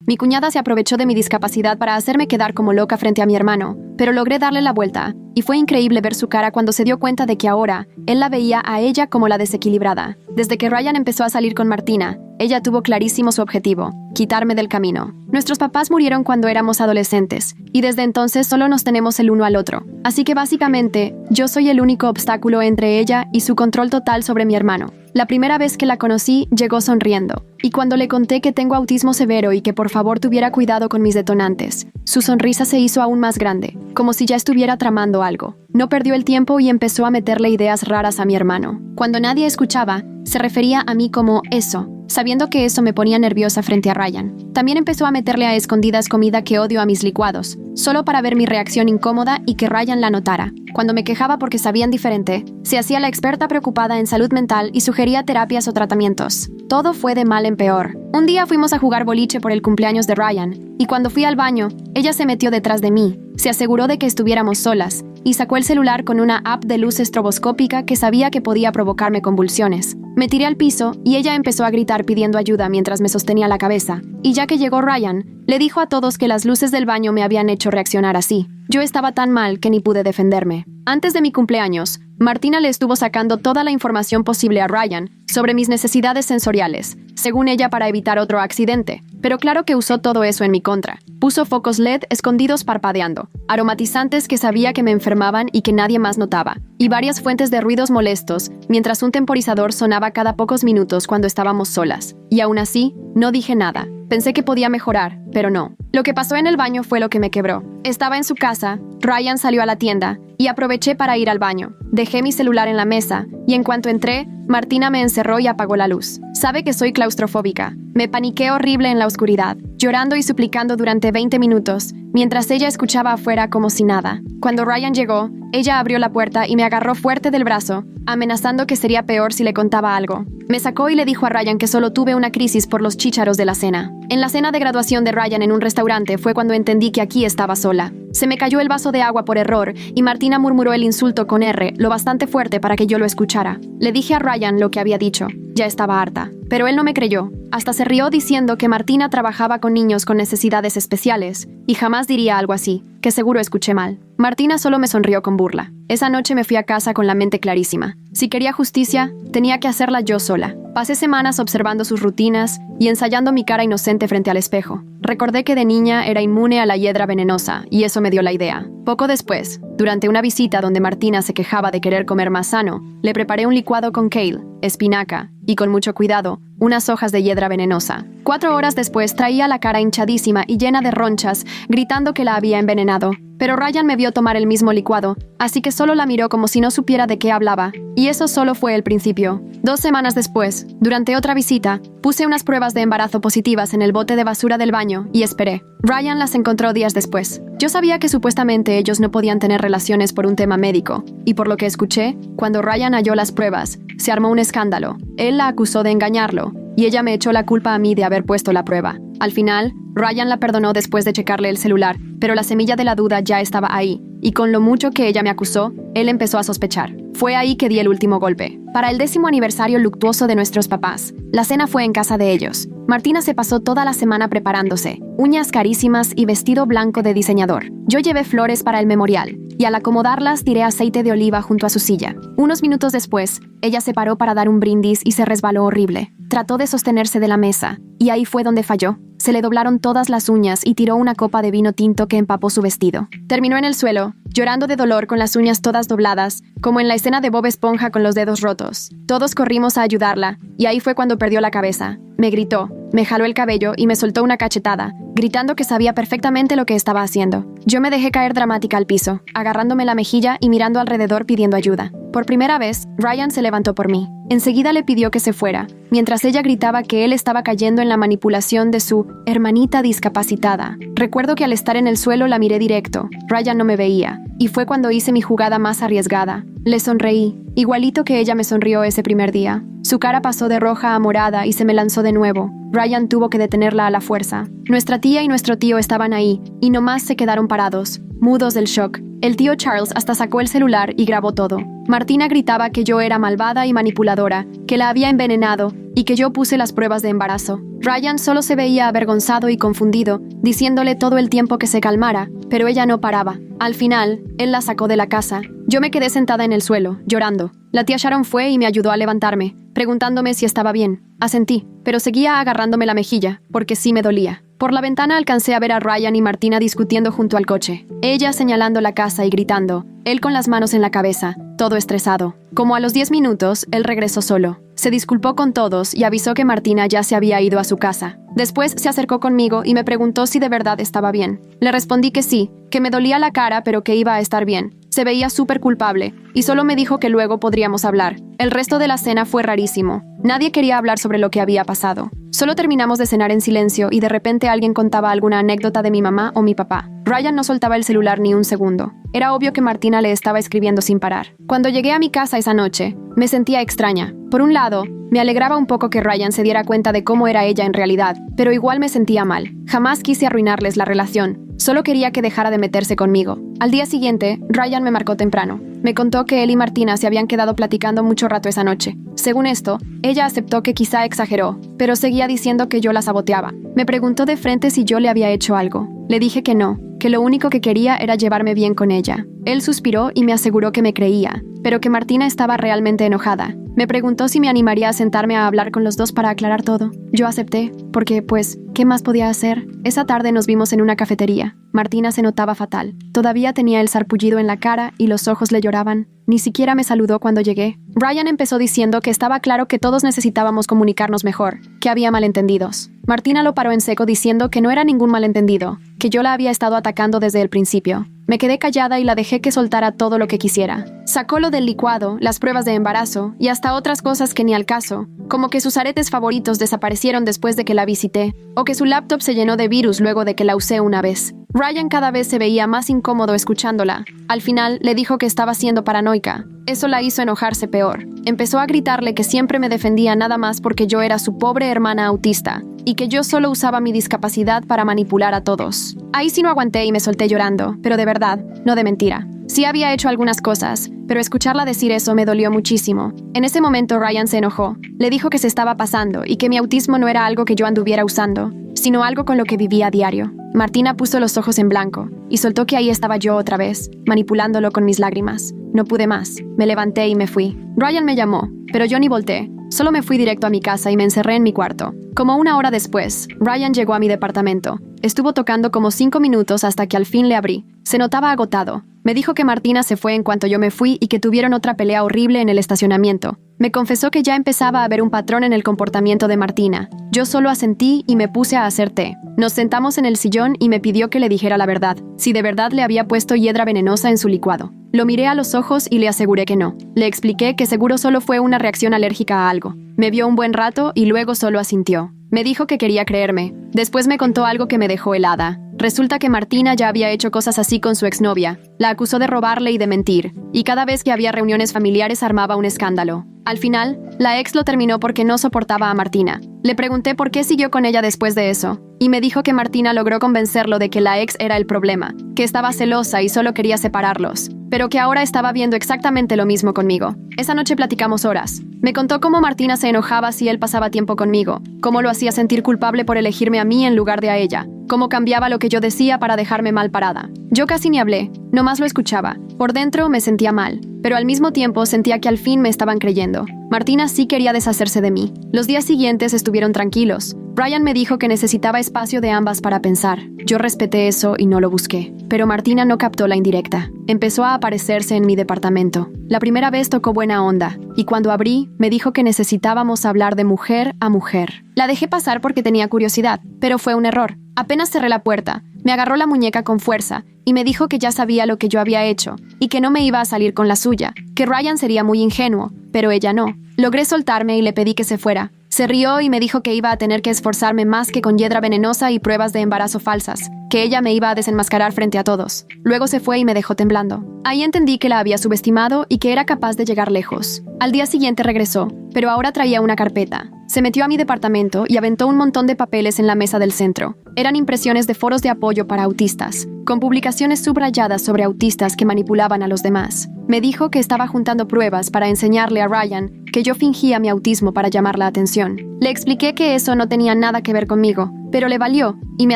Mi cuñada se aprovechó de mi discapacidad para hacerme quedar como loca frente a mi hermano, pero logré darle la vuelta, y fue increíble ver su cara cuando se dio cuenta de que ahora él la veía a ella como la desequilibrada. Desde que Ryan empezó a salir con Martina, ella tuvo clarísimo su objetivo: quitarme del camino. Nuestros papás murieron cuando éramos adolescentes, y desde entonces solo nos tenemos el uno al otro. Así que básicamente, yo soy el único obstáculo entre ella y su control total sobre mi hermano. La primera vez que la conocí, llegó sonriendo, y cuando le conté que tengo autismo severo y que por favor tuviera cuidado con mis detonantes, su sonrisa se hizo aún más grande, como si ya estuviera tramando algo. No perdió el tiempo y empezó a meterle ideas raras a mi hermano. Cuando nadie escuchaba, se refería a mí como eso, sabiendo que eso me ponía nerviosa frente a Ryan. También empezó a meterle a escondidas comida que odio a mis licuados, solo para ver mi reacción incómoda y que Ryan la notara. Cuando me quejaba porque sabían diferente, se hacía la experta preocupada en salud mental y sugería terapias o tratamientos. Todo fue de mal en peor. Un día fuimos a jugar boliche por el cumpleaños de Ryan, y cuando fui al baño, ella se metió detrás de mí, se aseguró de que estuviéramos solas, y sacó el celular con una app de luz estroboscópica que sabía que podía provocarme convulsiones. Me tiré al piso y ella empezó a gritar pidiendo ayuda mientras me sostenía la cabeza, y ya que llegó Ryan, le dijo a todos que las luces del baño me habían hecho reaccionar así. Yo estaba tan mal que ni pude defenderme. Antes de mi cumpleaños, Martina le estuvo sacando toda la información posible a Ryan sobre mis necesidades sensoriales, según ella para evitar otro accidente. Pero claro que usó todo eso en mi contra. Puso focos LED escondidos parpadeando, aromatizantes que sabía que me enfermaban y que nadie más notaba, y varias fuentes de ruidos molestos, mientras un temporizador sonaba cada pocos minutos cuando estábamos solas. Y aún así, no dije nada. Pensé que podía mejorar, pero no. Lo que pasó en el baño fue lo que me quebró. Estaba en su casa, Ryan salió a la tienda, y aproveché para ir al baño. Dejé mi celular en la mesa, y en cuanto entré, Martina me encerró y apagó la luz. Sabe que soy claustrofóbica. Me paniqué horrible en la oscuridad, llorando y suplicando durante 20 minutos, mientras ella escuchaba afuera como si nada. Cuando Ryan llegó, ella abrió la puerta y me agarró fuerte del brazo, amenazando que sería peor si le contaba algo. Me sacó y le dijo a Ryan que solo tuve una crisis por los chícharos de la cena. En la cena de graduación de Ryan en un restaurante fue cuando entendí que aquí estaba sola. Se me cayó el vaso de agua por error y Martina murmuró el insulto con R, lo bastante fuerte para que yo lo escuchara. Le dije a Ryan lo que había dicho. Ya estaba harta. Pero él no me creyó. Hasta se rió diciendo que Martina trabajaba con niños con necesidades especiales, y jamás diría algo así, que seguro escuché mal. Martina solo me sonrió con burla. Esa noche me fui a casa con la mente clarísima. Si quería justicia, tenía que hacerla yo sola. Pasé semanas observando sus rutinas y ensayando mi cara inocente frente al espejo. Recordé que de niña era inmune a la hiedra venenosa, y eso me dio la idea. Poco después, durante una visita donde Martina se quejaba de querer comer más sano, le preparé un licuado con kale, espinaca y, con mucho cuidado, unas hojas de hiedra venenosa. 4 horas después traía la cara hinchadísima y llena de ronchas, gritando que la había envenenado. Pero Ryan me vio tomar el mismo licuado, así que solo la miró como si no supiera de qué hablaba. Y eso solo fue el principio. 2 semanas después, durante otra visita, puse unas pruebas de embarazo positivas en el bote de basura del baño y esperé. Ryan las encontró días después. Yo sabía que supuestamente ellos no podían tener relaciones por un tema médico, y por lo que escuché, cuando Ryan halló las pruebas, se armó un escándalo. Él la acusó de engañarlo, y ella me echó la culpa a mí de haber puesto la prueba. Al final, Ryan la perdonó después de checarle el celular, pero la semilla de la duda ya estaba ahí, y con lo mucho que ella me acusó, él empezó a sospechar. Fue ahí que di el último golpe. Para el 10º aniversario luctuoso de nuestros papás, la cena fue en casa de ellos. Martina se pasó toda la semana preparándose, uñas carísimas y vestido blanco de diseñador. Yo llevé flores para el memorial, y al acomodarlas tiré aceite de oliva junto a su silla. Unos minutos después, ella se paró para dar un brindis y se resbaló horrible. Trató de sostenerse de la mesa, y ahí fue donde falló. Se le doblaron todas las uñas y tiró una copa de vino tinto que empapó su vestido. Terminó en el suelo, llorando de dolor con las uñas todas dobladas, como en la escena de Bob Esponja con los dedos rotos. Todos corrimos a ayudarla, y ahí fue cuando perdió la cabeza. Me gritó, me jaló el cabello y me soltó una cachetada, gritando que sabía perfectamente lo que estaba haciendo. Yo me dejé caer dramática al piso, agarrándome la mejilla y mirando alrededor pidiendo ayuda. Por primera vez, Ryan se levantó por mí. Enseguida le pidió que se fuera, mientras ella gritaba que él estaba cayendo en la manipulación de su hermanita discapacitada. Recuerdo que al estar en el suelo la miré directo. Ryan no me veía, y fue cuando hice mi jugada más arriesgada. Le sonreí, igualito que ella me sonrió ese primer día. Su cara pasó de roja a morada y se me lanzó de nuevo. Ryan tuvo que detenerla a la fuerza. Nuestra tía y nuestro tío estaban ahí, y nomás se quedaron parados, mudos del shock. El tío Charles hasta sacó el celular y grabó todo. Martina gritaba que yo era malvada y manipuladora, que la había envenenado y que yo puse las pruebas de embarazo. Ryan solo se veía avergonzado y confundido, diciéndole todo el tiempo que se calmara, pero ella no paraba. Al final, él la sacó de la casa. Yo me quedé sentada en el suelo, llorando. La tía Sharon fue y me ayudó a levantarme, preguntándome si estaba bien. Asentí, pero seguía agarrándome la mejilla, porque sí me dolía. Por la ventana alcancé a ver a Ryan y Martina discutiendo junto al coche. Ella señalando la casa y gritando, él con las manos en la cabeza, todo estresado. Como a los 10 minutos, él regresó solo. Se disculpó con todos y avisó que Martina ya se había ido a su casa. Después se acercó conmigo y me preguntó si de verdad estaba bien. Le respondí que sí, que me dolía la cara pero que iba a estar bien. Se veía súper culpable y solo me dijo que luego podríamos hablar. El resto de la cena fue rarísimo. Nadie quería hablar sobre lo que había pasado. Solo terminamos de cenar en silencio y de repente alguien contaba alguna anécdota de mi mamá o mi papá. Ryan no soltaba el celular ni un segundo. Era obvio que Martina le estaba escribiendo sin parar. Cuando llegué a mi casa esa noche, me sentía extraña. Por un lado, me alegraba un poco que Ryan se diera cuenta de cómo era ella en realidad, pero igual me sentía mal. Jamás quise arruinarles la relación. Solo quería que dejara de meterse conmigo. Al día siguiente, Ryan me marcó temprano. Me contó que él y Martina se habían quedado platicando mucho rato esa noche. Según esto, ella aceptó que quizá exageró, pero seguía diciendo que yo la saboteaba. Me preguntó de frente si yo le había hecho algo. Le dije que no, que lo único que quería era llevarme bien con ella. Él suspiró y me aseguró que me creía, pero que Martina estaba realmente enojada. Me preguntó si me animaría a sentarme a hablar con los dos para aclarar todo. Yo acepté, porque, pues, ¿qué más podía hacer? Esa tarde nos vimos en una cafetería. Martina se notaba fatal. Todavía tenía el sarpullido en la cara y los ojos le lloraban. Ni siquiera me saludó cuando llegué. Ryan empezó diciendo que estaba claro que todos necesitábamos comunicarnos mejor, que había malentendidos. Martina lo paró en seco diciendo que no era ningún malentendido, que yo la había estado atacando desde el principio. Me quedé callada y la dejé que soltara todo lo que quisiera. Sacó lo del licuado, las pruebas de embarazo y hasta otras cosas que ni al caso, como que sus aretes favoritos desaparecieron después de que la visité, o que su laptop se llenó de virus luego de que la usé una vez. Ryan cada vez se veía más incómodo escuchándola. Al final, le dijo que estaba siendo paranoica. Eso la hizo enojarse peor. Empezó a gritarle que siempre me defendía nada más porque yo era su pobre hermana autista y que yo solo usaba mi discapacidad para manipular a todos. Ahí sí no aguanté y me solté llorando, pero de verdad, no de mentira. Sí había hecho algunas cosas, pero escucharla decir eso me dolió muchísimo. En ese momento Ryan se enojó. Le dijo que se estaba pasando y que mi autismo no era algo que yo anduviera usando, sino algo con lo que vivía a diario. Martina puso los ojos en blanco y soltó que ahí estaba yo otra vez, manipulándolo con mis lágrimas. No pude más. Me levanté y me fui. Ryan me llamó, pero yo ni volteé. Solo me fui directo a mi casa y me encerré en mi cuarto. Como una hora después, Ryan llegó a mi departamento. Estuvo tocando como 5 minutos hasta que al fin le abrí. Se notaba agotado. Me dijo que Martina se fue en cuanto yo me fui y que tuvieron otra pelea horrible en el estacionamiento. Me confesó que ya empezaba a ver un patrón en el comportamiento de Martina. Yo solo asentí y me puse a hacer té. Nos sentamos en el sillón y me pidió que le dijera la verdad, si de verdad le había puesto hiedra venenosa en su licuado. Lo miré a los ojos y le aseguré que no. Le expliqué que seguro solo fue una reacción alérgica a algo. Me vio un buen rato y luego solo asintió. Me dijo que quería creerme. Después me contó algo que me dejó helada. Resulta que Martina ya había hecho cosas así con su exnovia. La acusó de robarle y de mentir, y cada vez que había reuniones familiares armaba un escándalo. Al final, la ex lo terminó porque no soportaba a Martina. Le pregunté por qué siguió con ella después de eso, y me dijo que Martina logró convencerlo de que la ex era el problema, que estaba celosa y solo quería separarlos, pero que ahora estaba viendo exactamente lo mismo conmigo. Esa noche platicamos horas. Me contó cómo Martina se enojaba si él pasaba tiempo conmigo, cómo lo hacía sentir culpable por elegirme a mí en lugar de a ella, cómo cambiaba lo que yo decía para dejarme mal parada. Yo casi ni hablé, nomás lo escuchaba. Por dentro me sentía mal, pero al mismo tiempo sentía que al fin me estaban creyendo. Martina sí quería deshacerse de mí. Los días siguientes estuvieron tranquilos. Ryan me dijo que necesitaba espacio de ambas para pensar. Yo respeté eso y no lo busqué. Pero Martina no captó la indirecta. Empezó a aparecerse en mi departamento. La primera vez tocó buena onda, y cuando abrí, me dijo que necesitábamos hablar de mujer a mujer. La dejé pasar porque tenía curiosidad, pero fue un error. Apenas cerré la puerta, me agarró la muñeca con fuerza y me dijo que ya sabía lo que yo había hecho y que no me iba a salir con la suya, que Ryan sería muy ingenuo, pero ella no. Logré soltarme y le pedí que se fuera. Se rió y me dijo que iba a tener que esforzarme más que con hiedra venenosa y pruebas de embarazo falsas, que ella me iba a desenmascarar frente a todos. Luego se fue y me dejó temblando. Ahí entendí que la había subestimado y que era capaz de llegar lejos. Al día siguiente regresó, pero ahora traía una carpeta. Se metió a mi departamento y aventó un montón de papeles en la mesa del centro. Eran impresiones de foros de apoyo para autistas, con publicaciones subrayadas sobre autistas que manipulaban a los demás. Me dijo que estaba juntando pruebas para enseñarle a Ryan que yo fingía mi autismo para llamar la atención. Le expliqué que eso no tenía nada que ver conmigo, pero le valió y me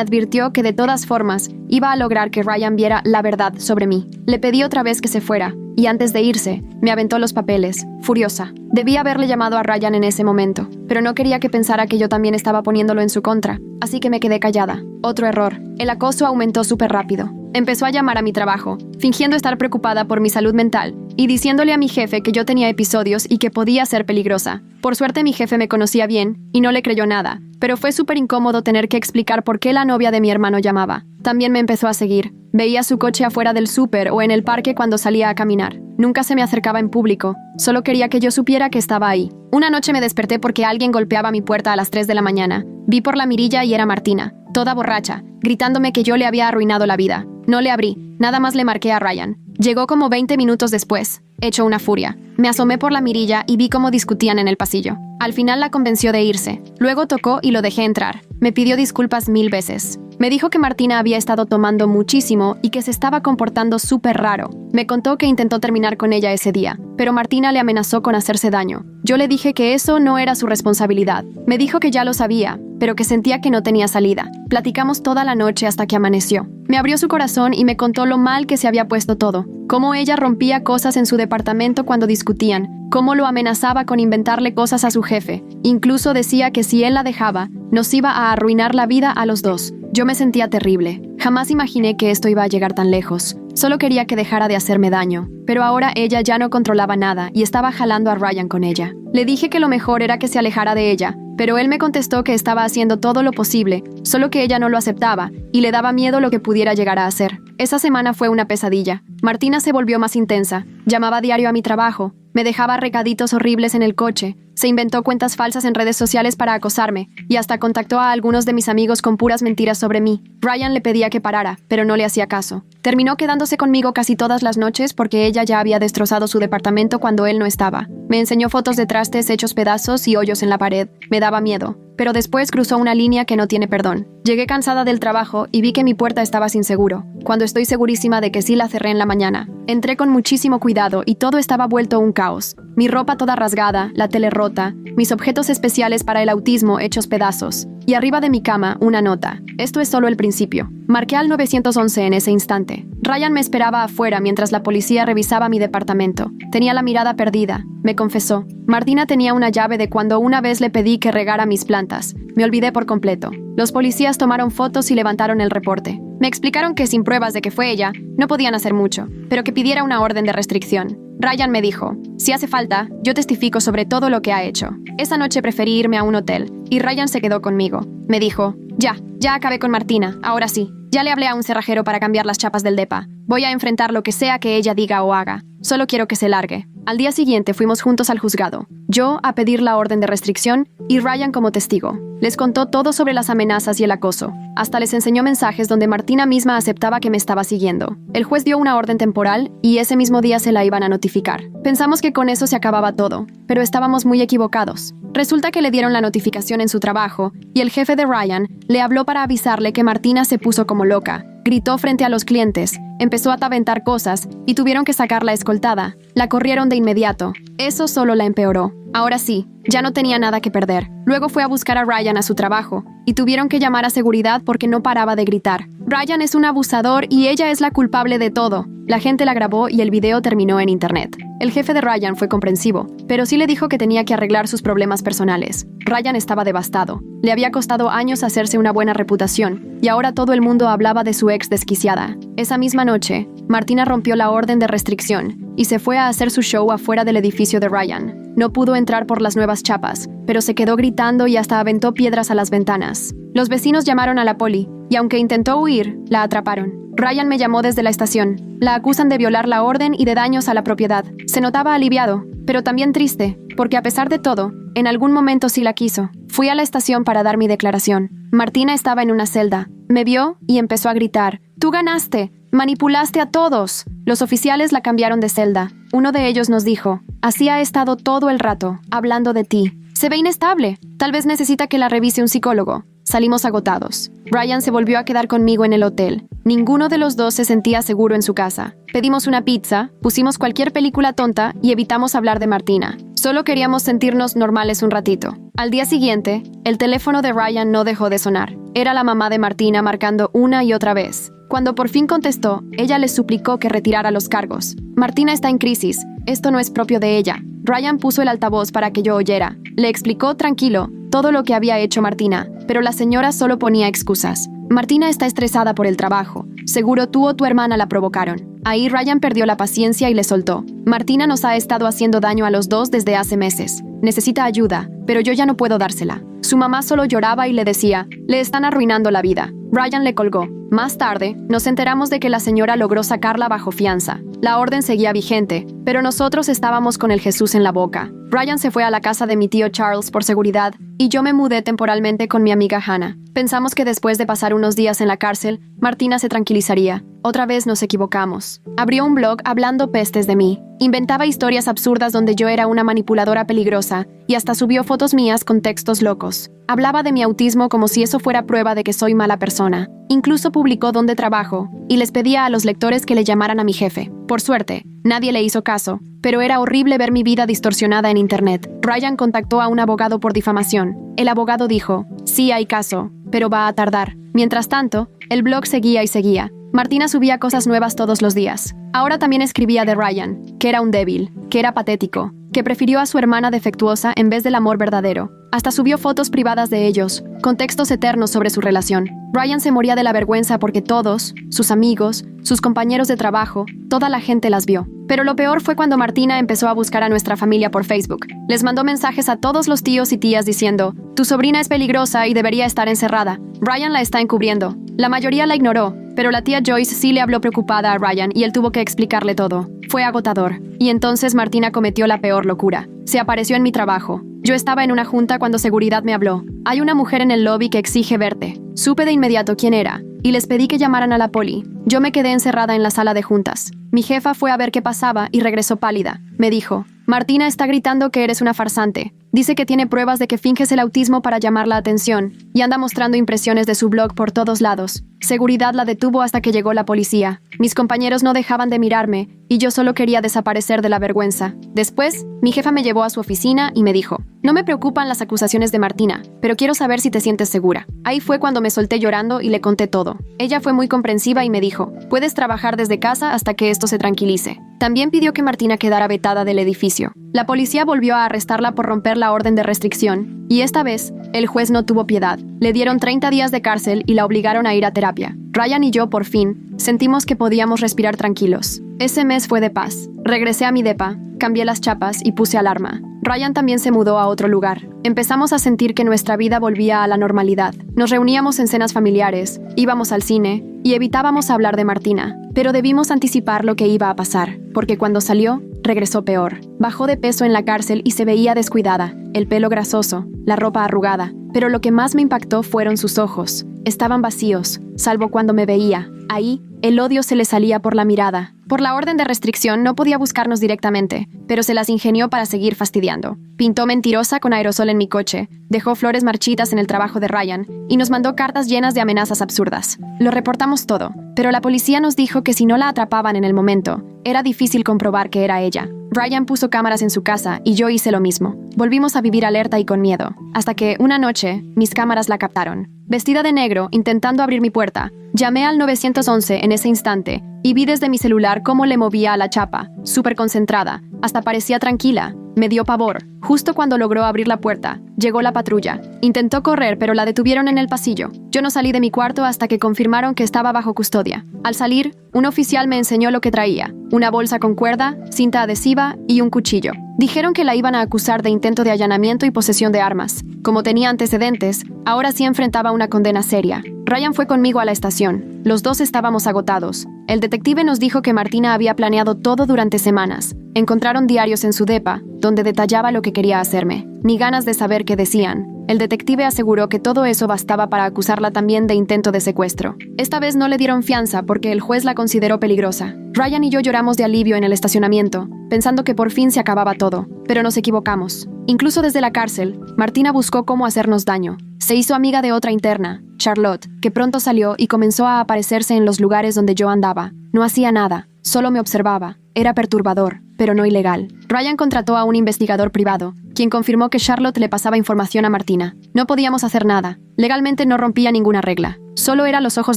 advirtió que de todas formas iba a lograr que Ryan viera la verdad sobre mí. Le pedí otra vez que se fuera, y antes de irse, me aventó los papeles, furiosa. Debí haberle llamado a Ryan en ese momento, pero no quería que pensara que yo también estaba poniéndolo en su contra, así que me quedé callada. Otro error. El acoso aumentó súper rápido. Empezó a llamar a mi trabajo, fingiendo estar preocupada por mi salud mental, y diciéndole a mi jefe que yo tenía episodios y que podía ser peligrosa. Por suerte mi jefe me conocía bien, y no le creyó nada, pero fue súper incómodo tener que explicar por qué la novia de mi hermano llamaba. También me empezó a seguir. Veía su coche afuera del súper o en el parque cuando salía a caminar. Nunca se me acercaba en público, solo quería que yo supiera que estaba ahí. Una noche me desperté porque alguien golpeaba mi puerta a las 3 de la mañana. Vi por la mirilla y era Martina, toda borracha, gritándome que yo le había arruinado la vida. No le abrí, nada más le marqué a Ryan. Llegó como 20 minutos después, hecho una furia. Me asomé por la mirilla y vi cómo discutían en el pasillo. Al final la convenció de irse. Luego tocó y lo dejé entrar. Me pidió disculpas 1000 veces. Me dijo que Martina había estado tomando muchísimo y que se estaba comportando súper raro. Me contó que intentó terminar con ella ese día, pero Martina le amenazó con hacerse daño. Yo le dije que eso no era su responsabilidad. Me dijo que ya lo sabía, pero que sentía que no tenía salida. Platicamos toda la noche hasta que amaneció. Me abrió su corazón y me contó lo mal que se había puesto todo. Cómo ella rompía cosas en su departamento cuando discutían. Cómo lo amenazaba con inventarle cosas a su jefe. Incluso decía que si él la dejaba, nos iba a arruinar la vida a los dos. Yo me sentía terrible. Jamás imaginé que esto iba a llegar tan lejos. Solo quería que dejara de hacerme daño. Pero ahora ella ya no controlaba nada y estaba jalando a Ryan con ella. Le dije que lo mejor era que se alejara de ella, pero él me contestó que estaba haciendo todo lo posible, solo que ella no lo aceptaba y le daba miedo lo que pudiera llegar a hacer. Esa semana fue una pesadilla. Martina se volvió más intensa. Llamaba diario a mi trabajo. Me dejaba recaditos horribles en el coche. Se inventó cuentas falsas en redes sociales para acosarme y hasta contactó a algunos de mis amigos con puras mentiras sobre mí. Ryan le pedía que parara, pero no le hacía caso. Terminó quedándose conmigo casi todas las noches porque ella ya había destrozado su departamento cuando él no estaba. Me enseñó fotos de trastes hechos pedazos y hoyos en la pared. Me daba miedo. Pero después cruzó una línea que no tiene perdón. Llegué cansada del trabajo y vi que mi puerta estaba sin seguro, cuando estoy segurísima de que sí la cerré en la mañana. Entré con muchísimo cuidado y todo estaba vuelto un caos. Mi ropa toda rasgada, la tele rota, mis objetos especiales para el autismo hechos pedazos. Y arriba de mi cama, una nota. Esto es solo el principio. Marqué al 911 en ese instante. Ryan me esperaba afuera mientras la policía revisaba mi departamento. Tenía la mirada perdida. Me confesó. Martina tenía una llave de cuando una vez le pedí que regara mis plantas. Me olvidé por completo. Los policías tomaron fotos y levantaron el reporte. Me explicaron que sin pruebas de que fue ella, no podían hacer mucho, pero que pidiera una orden de restricción. Ryan me dijo, si hace falta, yo testifico sobre todo lo que ha hecho. Esa noche preferí irme a un hotel, y Ryan se quedó conmigo. Me dijo, ya acabé con Martina, ahora sí. Ya le hablé a un cerrajero para cambiar las chapas del depa. Voy a enfrentar lo que sea que ella diga o haga. Solo quiero que se largue. Al día siguiente fuimos juntos al juzgado. Yo a pedir la orden de restricción y Ryan como testigo. Les contó todo sobre las amenazas y el acoso. Hasta les enseñó mensajes donde Martina misma aceptaba que me estaba siguiendo. El juez dio una orden temporal y ese mismo día se la iban a notificar. Pensamos que con eso se acababa todo, pero estábamos muy equivocados. Resulta que le dieron la notificación en su trabajo y el jefe de Ryan le habló para avisarle que Martina se puso como loca. Gritó frente a los clientes, empezó a aventar cosas y tuvieron que sacarla escoltada. La corrieron de inmediato. Eso solo la empeoró. Ahora sí, ya no tenía nada que perder. Luego fue a buscar a Ryan a su trabajo y tuvieron que llamar a seguridad porque no paraba de gritar. Ryan es un abusador y ella es la culpable de todo. La gente la grabó y el video terminó en internet. El jefe de Ryan fue comprensivo, pero sí le dijo que tenía que arreglar sus problemas personales. Ryan estaba devastado. Le había costado años hacerse una buena reputación, y ahora todo el mundo hablaba de su ex desquiciada. Esa misma noche, Martina rompió la orden de restricción y se fue a hacer su show afuera del edificio de Ryan. No pudo entrar por las nuevas chapas, pero se quedó gritando y hasta aventó piedras a las ventanas. Los vecinos llamaron a la poli, y aunque intentó huir, la atraparon. Ryan me llamó desde la estación. La acusan de violar la orden y de daños a la propiedad. Se notaba aliviado, pero también triste, porque a pesar de todo, en algún momento sí la quiso. Fui a la estación para dar mi declaración. Martina estaba en una celda. Me vio y empezó a gritar, «¡Tú ganaste! ¡Manipulaste a todos!». Los oficiales la cambiaron de celda. Uno de ellos nos dijo, «Así ha estado todo el rato, hablando de ti. Se ve inestable. Tal vez necesita que la revise un psicólogo. Salimos agotados. Ryan se volvió a quedar conmigo en el hotel. Ninguno de los dos se sentía seguro en su casa. Pedimos una pizza, pusimos cualquier película tonta y evitamos hablar de Martina. Solo queríamos sentirnos normales un ratito. Al día siguiente, el teléfono de Ryan no dejó de sonar. Era la mamá de Martina marcando una y otra vez. Cuando por fin contestó, ella le suplicó que retirara los cargos. Martina está en crisis. Esto no es propio de ella. Ryan puso el altavoz para que yo oyera. Le explicó tranquilo todo lo que había hecho Martina, pero la señora solo ponía excusas. Martina está estresada por el trabajo. Seguro tú o tu hermana la provocaron. Ahí Ryan perdió la paciencia y le soltó. Martina nos ha estado haciendo daño a los dos desde hace meses. Necesita ayuda, pero yo ya no puedo dársela. Su mamá solo lloraba y le decía, le están arruinando la vida. Ryan le colgó. Más tarde, nos enteramos de que la señora logró sacarla bajo fianza. La orden seguía vigente, pero nosotros estábamos con el Jesús en la boca. Ryan se fue a la casa de mi tío Charles por seguridad y yo me mudé temporalmente con mi amiga Hannah. Pensamos que después de pasar unos días en la cárcel, Martina se tranquilizaría. Otra vez nos equivocamos. Abrió un blog hablando pestes de mí. Inventaba historias absurdas donde yo era una manipuladora peligrosa y hasta subió fotos mías con textos locos. Hablaba de mi autismo como si eso fuera prueba de que soy mala persona. Incluso publicó dónde trabajo y les pedía a los lectores que le llamaran a mi jefe. Por suerte, nadie le hizo caso, pero era horrible ver mi vida distorsionada en internet. Ryan contactó a un abogado por difamación. El abogado dijo, sí hay caso, pero va a tardar. Mientras tanto, el blog seguía y seguía. Martina subía cosas nuevas todos los días. Ahora también escribía de Ryan, que era un débil, que era patético, que prefirió a su hermana defectuosa en vez del amor verdadero. Hasta subió fotos privadas de ellos, con textos eternos sobre su relación. Ryan se moría de la vergüenza porque todos, sus amigos, sus compañeros de trabajo, toda la gente las vio. Pero lo peor fue cuando Martina empezó a buscar a nuestra familia por Facebook. Les mandó mensajes a todos los tíos y tías diciendo, tu sobrina es peligrosa y debería estar encerrada. Ryan la está encubriendo. La mayoría la ignoró, pero la tía Joyce sí le habló preocupada a Ryan y él tuvo que explicarle todo. Fue agotador. Y entonces Martina cometió la peor locura. Se apareció en mi trabajo. Yo estaba en una junta cuando seguridad me habló. Hay una mujer en el lobby que exige verte. Supe de inmediato quién era y les pedí que llamaran a la poli. Yo me quedé encerrada en la sala de juntas. Mi jefa fue a ver qué pasaba y regresó pálida. Me dijo, Martina está gritando que eres una farsante. Dice que tiene pruebas de que finges el autismo para llamar la atención y anda mostrando impresiones de su blog por todos lados. Seguridad la detuvo hasta que llegó la policía. Mis compañeros no dejaban de mirarme y yo solo quería desaparecer de la vergüenza. Después, mi jefa me llevó a su oficina y me dijo, no me preocupan las acusaciones de Martina, pero quiero saber si te sientes segura. Ahí fue cuando me solté llorando y le conté todo. Ella fue muy comprensiva y me dijo, puedes trabajar desde casa hasta que esto se tranquilice. También pidió que Martina quedara vetada del edificio. La policía volvió a arrestarla por romper la orden de restricción, y esta vez, el juez no tuvo piedad. Le dieron 30 días de cárcel y la obligaron a ir a terapia. Ryan y yo, por fin, sentimos que podíamos respirar tranquilos. Ese mes fue de paz. Regresé a mi depa, cambié las chapas y puse alarma. Ryan también se mudó a otro lugar. Empezamos a sentir que nuestra vida volvía a la normalidad. Nos reuníamos en cenas familiares, íbamos al cine y evitábamos hablar de Martina. Pero debimos anticipar lo que iba a pasar, porque cuando salió, regresó peor. Bajó de peso en la cárcel y se veía descuidada, el pelo grasoso, la ropa arrugada. Pero lo que más me impactó fueron sus ojos. Estaban vacíos, salvo cuando me veía. Ahí, el odio se le salía por la mirada. Por la orden de restricción no podía buscarnos directamente, pero se las ingenió para seguir fastidiando. Pintó mentirosa con aerosol en mi coche, dejó flores marchitas en el trabajo de Ryan y nos mandó cartas llenas de amenazas absurdas. Lo reportamos todo, pero la policía nos dijo que si no la atrapaban en el momento, era difícil comprobar que era ella. Ryan puso cámaras en su casa y yo hice lo mismo. Volvimos a vivir alerta y con miedo, hasta que, una noche, mis cámaras la captaron. Vestida de negro, intentando abrir mi puerta, llamé al 911 en ese instante y vi desde mi celular cómo le movía a la chapa, súper concentrada, hasta parecía tranquila. Me dio pavor. Justo cuando logró abrir la puerta, llegó la patrulla. Intentó correr, pero la detuvieron en el pasillo. Yo no salí de mi cuarto hasta que confirmaron que estaba bajo custodia. Al salir, un oficial me enseñó lo que traía: una bolsa con cuerda, cinta adhesiva y un cuchillo. Dijeron que la iban a acusar de intento de allanamiento y posesión de armas. Como tenía antecedentes, ahora sí enfrentaba una condena seria. Ryan fue conmigo a la estación. Los dos estábamos agotados. El detective nos dijo que Martina había planeado todo durante semanas. Encontraron diarios en su depa, donde detallaba lo que quería hacerme. Ni ganas de saber qué decían. El detective aseguró que todo eso bastaba para acusarla también de intento de secuestro. Esta vez no le dieron fianza porque el juez la consideró peligrosa. Ryan y yo lloramos de alivio en el estacionamiento, pensando que por fin se acababa todo, pero nos equivocamos. Incluso desde la cárcel, Martina buscó cómo hacernos daño. Se hizo amiga de otra interna, Charlotte, que pronto salió y comenzó a aparecerse en los lugares donde yo andaba. No hacía nada, solo me observaba. Era perturbador, pero no ilegal. Ryan contrató a un investigador privado, quien confirmó que Charlotte le pasaba información a Martina. No podíamos hacer nada. Legalmente no rompía ninguna regla. Solo eran los ojos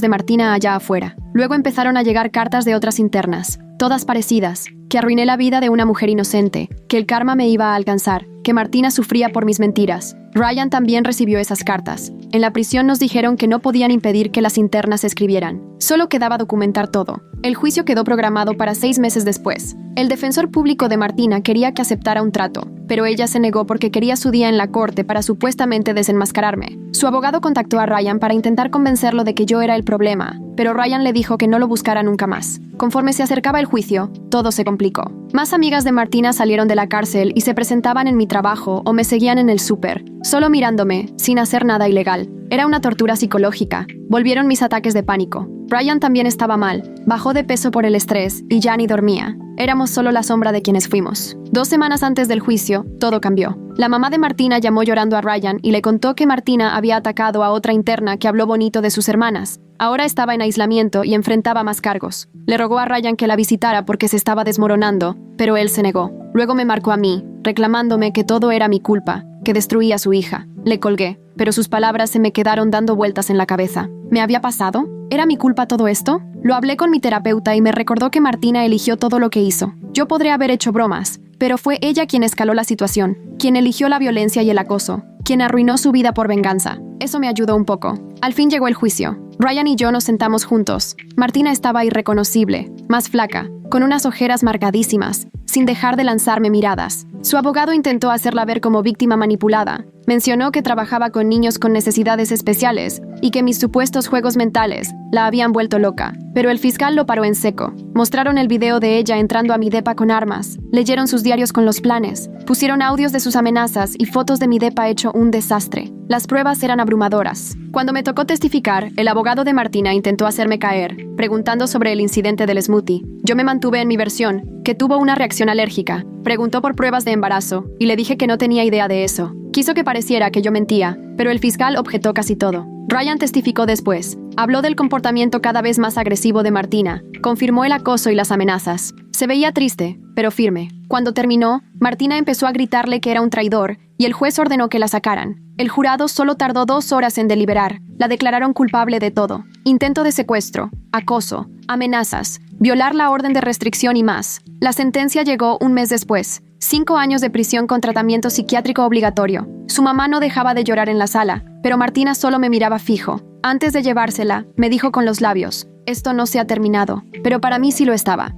de Martina allá afuera. Luego empezaron a llegar cartas de otras internas, todas parecidas, que arruiné la vida de una mujer inocente, que el karma me iba a alcanzar, que Martina sufría por mis mentiras. Ryan también recibió esas cartas. En la prisión nos dijeron que no podían impedir que las internas escribieran. Solo quedaba documentar todo. El juicio quedó programado para 6 meses después. El defensor público de Martina quería que aceptara un trato, pero ella se negó porque quería su día en la corte para supuestamente desenmascararme. Su abogado contactó a Ryan para intentar convencerlo de que yo era el problema, pero Ryan le dijo que no lo buscara nunca más. Conforme se acercaba el juicio, todo se complicó. Más amigas de Martina salieron de la cárcel y se presentaban en mi trabajo o me seguían en el súper, solo mirándome, sin hacer nada ilegal. Era una tortura psicológica. Volvieron mis ataques de pánico. Ryan también estaba mal, bajó de peso por el estrés y ya ni dormía. Éramos solo la sombra de quienes fuimos. 2 semanas antes del juicio, todo cambió. La mamá de Martina llamó llorando a Ryan y le contó que Martina había atacado a otra interna que habló bonito de sus hermanas. Ahora estaba en aislamiento y enfrentaba más cargos. Le rogó a Ryan que la visitara porque se estaba desmoronando, pero él se negó. Luego me marcó a mí, reclamándome que todo era mi culpa, que destruía a su hija. Le colgué, pero sus palabras se me quedaron dando vueltas en la cabeza. ¿Me había pasado? ¿Era mi culpa todo esto? Lo hablé con mi terapeuta y me recordó que Martina eligió todo lo que hizo. Yo podría haber hecho bromas, pero fue ella quien escaló la situación, quien eligió la violencia y el acoso, quien arruinó su vida por venganza. Eso me ayudó un poco. Al fin llegó el juicio. Ryan y yo nos sentamos juntos. Martina estaba irreconocible, más flaca, con unas ojeras marcadísimas, sin dejar de lanzarme miradas. Su abogado intentó hacerla ver como víctima manipulada. Mencionó que trabajaba con niños con necesidades especiales y que mis supuestos juegos mentales la habían vuelto loca. Pero el fiscal lo paró en seco. Mostraron el video de ella entrando a mi depa con armas. Leyeron sus diarios con los planes. Pusieron audios de sus amenazas y fotos de mi depa hecho un desastre. Las pruebas eran abrumadoras. Cuando me tocó testificar, el abogado de Martina intentó hacerme caer, preguntando sobre el incidente del smoothie. Yo me mantuve en mi versión, que tuvo una reacción alérgica. Preguntó por pruebas de embarazo, y le dije que no tenía idea de eso. Quiso que pareciera que yo mentía, pero el fiscal objetó casi todo. Ryan testificó después. Habló del comportamiento cada vez más agresivo de Martina. Confirmó el acoso y las amenazas. Se veía triste, pero firme. Cuando terminó, Martina empezó a gritarle que era un traidor, y el juez ordenó que la sacaran. El jurado solo tardó 2 horas en deliberar. La declararon culpable de todo. Intento de secuestro, acoso, amenazas, violar la orden de restricción y más. La sentencia llegó un mes después. 5 años de prisión con tratamiento psiquiátrico obligatorio. Su mamá no dejaba de llorar en la sala, pero Martina solo me miraba fijo. Antes de llevársela, me dijo con los labios, «Esto no se ha terminado», pero para mí sí lo estaba.